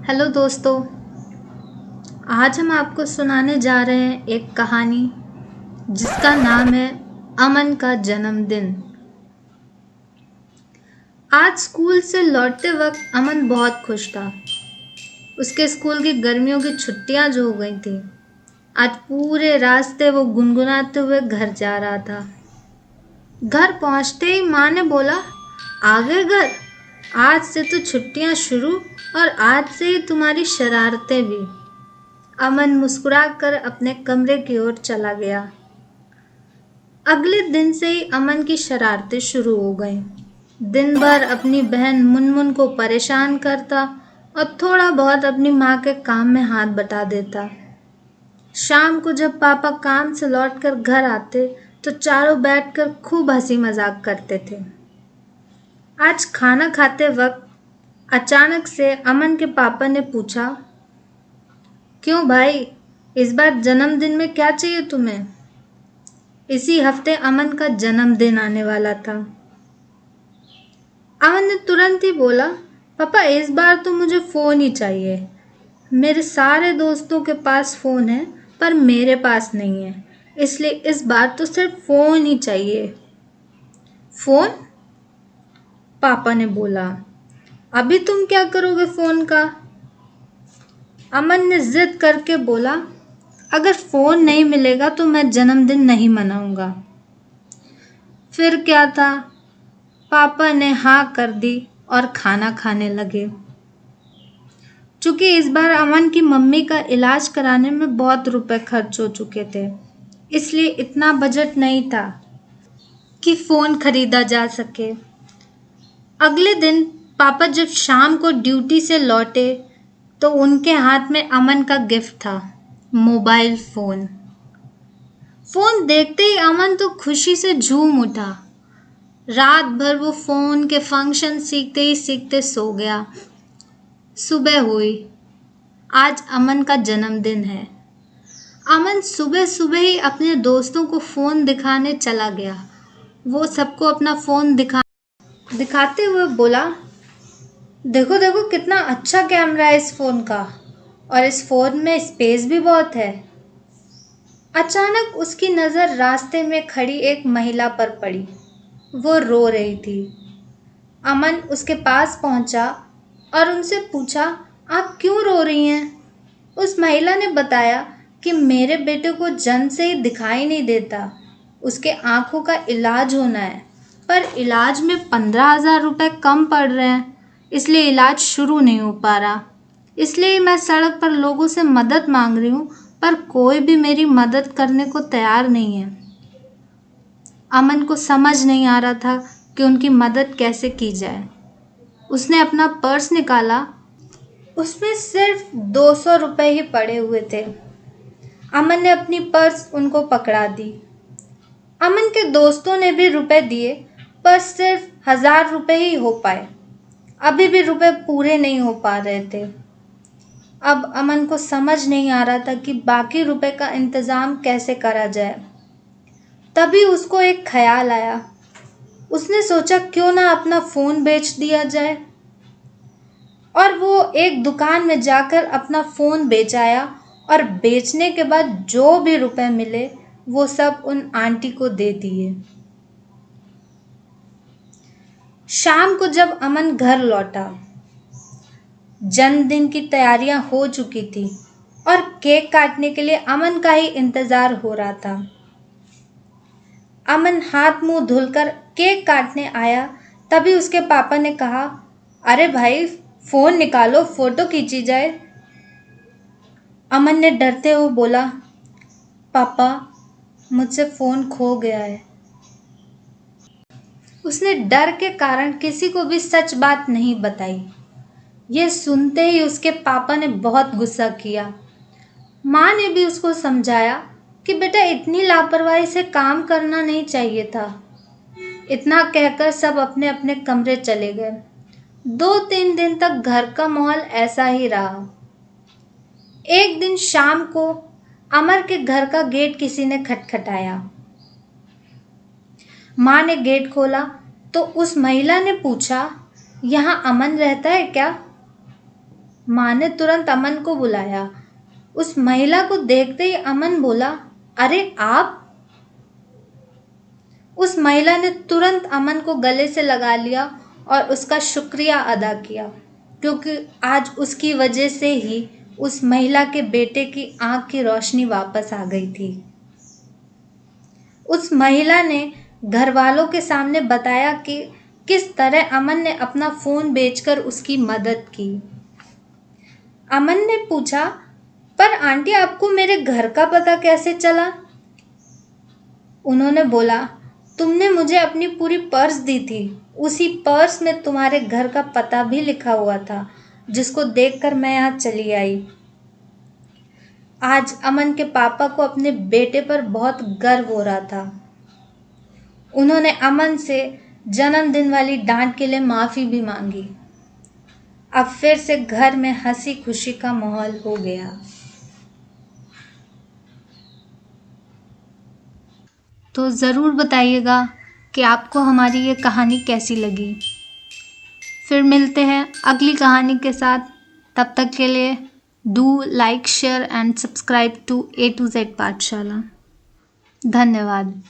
Hello दोस्तों। आज हम आपको सुनाने जा रहे हैं एक कहानी जिसका नाम है अमन का जन्मदिन। आज स्कूल से लौटते वक्त अमन बहुत खुश था। उसके स्कूल की गर्मियों की छुट्टियां जो हो गई थी, आज पूरे रास्ते वो गुनगुनाते हुए घर जा रहा था। घर पहुंचते ही माँ ने बोला, आ गए घर। आज से तो छुट्टियां शुरू और आज से ही तुम्हारी शरारतें भी। अमन मुस्कुराकर अपने कमरे की ओर चला गया। अगले दिन से ही अमन की शरारतें शुरू हो गईं। दिन भर अपनी बहन मुनमुन को परेशान करता और थोड़ा बहुत अपनी माँ के काम में हाथ बटा देता। शाम को जब पापा काम से लौटकर घर आते तो चारों बैठकर खूब हंसी मजाक करते थे। आज खाना खाते वक्त अचानक से अमन के पापा ने पूछा, क्यों भाई, इस बार जन्मदिन में क्या चाहिए तुम्हें? इसी हफ्ते अमन का जन्मदिन आने वाला था। अमन ने तुरंत ही बोला, पापा इस बार तो मुझे फ़ोन ही चाहिए। मेरे सारे दोस्तों के पास फ़ोन है पर मेरे पास नहीं है, इसलिए इस बार तो सिर्फ फ़ोन ही चाहिए। फ़ोन? पापा ने बोला, अभी तुम क्या करोगे फ़ोन का? अमन ने जिद करके बोला, अगर फ़ोन नहीं मिलेगा तो मैं जन्मदिन नहीं मनाऊंगा। फिर क्या था, पापा ने हाँ कर दी और खाना खाने लगे। चूंकि इस बार अमन की मम्मी का इलाज कराने में बहुत रुपए खर्च हो चुके थे, इसलिए इतना बजट नहीं था कि फ़ोन खरीदा जा सके। अगले दिन पापा जब शाम को ड्यूटी से लौटे तो उनके हाथ में अमन का गिफ्ट था, मोबाइल फ़ोन। फ़ोन देखते ही अमन तो खुशी से झूम उठा। रात भर वो फ़ोन के फंक्शन सीखते ही सीखते सो गया। सुबह हुई। आज अमन का जन्मदिन है। अमन सुबह सुबह ही अपने दोस्तों को फ़ोन दिखाने चला गया। वो सबको अपना फ़ोन दिखाते हुए बोला, देखो देखो कितना अच्छा कैमरा है इस फ़ोन का, और इस फ़ोन में स्पेस भी बहुत है। अचानक उसकी नज़र रास्ते में खड़ी एक महिला पर पड़ी। वो रो रही थी। अमन उसके पास पहुंचा और उनसे पूछा, आप क्यों रो रही हैं? उस महिला ने बताया कि मेरे बेटे को जन्म से ही दिखाई नहीं देता। उसके आंखों का इलाज होना है, पर इलाज में 15,000 रुपये कम पड़ रहे हैं, इसलिए इलाज शुरू नहीं हो पा रहा। इसलिए मैं सड़क पर लोगों से मदद मांग रही हूँ, पर कोई भी मेरी मदद करने को तैयार नहीं है। अमन को समझ नहीं आ रहा था कि उनकी मदद कैसे की जाए। उसने अपना पर्स निकाला। उसमें सिर्फ 200 रुपये ही पड़े हुए थे। अमन ने अपनी पर्स उनको पकड़ा दी। अमन के दोस्तों ने भी रुपए दिए, पर सिर्फ 1,000 रुपये ही हो पाए। अभी भी रुपए पूरे नहीं हो पा रहे थे। अब अमन को समझ नहीं आ रहा था कि बाकी रुपए का इंतज़ाम कैसे करा जाए। तभी उसको एक ख्याल आया। उसने सोचा, क्यों ना अपना फ़ोन बेच दिया जाए। और वो एक दुकान में जाकर अपना फ़ोन बेचाया, और बेचने के बाद जो भी रुपए मिले वो सब उन आंटी को दे दिए। शाम को जब अमन घर लौटा, जन्मदिन की तैयारियां हो चुकी थी और केक काटने के लिए अमन का ही इंतज़ार हो रहा था। अमन हाथ मुंह धुलकर केक काटने आया, तभी उसके पापा ने कहा, अरे भाई फ़ोन निकालो, फ़ोटो खींची जाए। अमन ने डरते हुए बोला, पापा मुझसे फ़ोन खो गया है। उसने डर के कारण किसी को भी सच बात नहीं बताई। यह सुनते ही उसके पापा ने बहुत गुस्सा किया। माँ ने भी उसको समझाया कि बेटा इतनी लापरवाही से काम करना नहीं चाहिए था। इतना कहकर सब अपने अपने कमरे चले गए। 2-3 दिन तक घर का माहौल ऐसा ही रहा। एक दिन शाम को अमर के घर का गेट किसी ने खटखटाया। माँ ने गेट खोला तो उस महिला ने पूछा, यहाँ अमन रहता है क्या? माँ ने तुरंत अमन को बुलाया। उस महिला को देखते ही अमन बोला, अरे आप? उस महिला ने तुरंत अमन को गले से लगा लिया और उसका शुक्रिया अदा किया, क्योंकि आज उसकी वजह से ही उस महिला के बेटे की आंख की रोशनी वापस आ गई थी। उस महिला ने घर वालों के सामने बताया कि किस तरह अमन ने अपना फोन बेचकर उसकी मदद की। अमन ने पूछा, पर आंटी आपको मेरे घर का पता कैसे चला? उन्होंने बोला, तुमने मुझे अपनी पूरी पर्स दी थी। उसी पर्स में तुम्हारे घर का पता भी लिखा हुआ था, जिसको देखकर मैं यहाँ चली आई। आज अमन के पापा को अपने बेटे पर बहुत गर्व हो रहा था। उन्होंने अमन से जन्मदिन वाली डांट के लिए माफी भी मांगी। अब फिर से घर में हंसी खुशी का माहौल हो गया। तो ज़रूर बताइएगा कि आपको हमारी ये कहानी कैसी लगी। फिर मिलते हैं अगली कहानी के साथ। तब तक के लिए do like, share and subscribe to A to Z पाठशाला। धन्यवाद।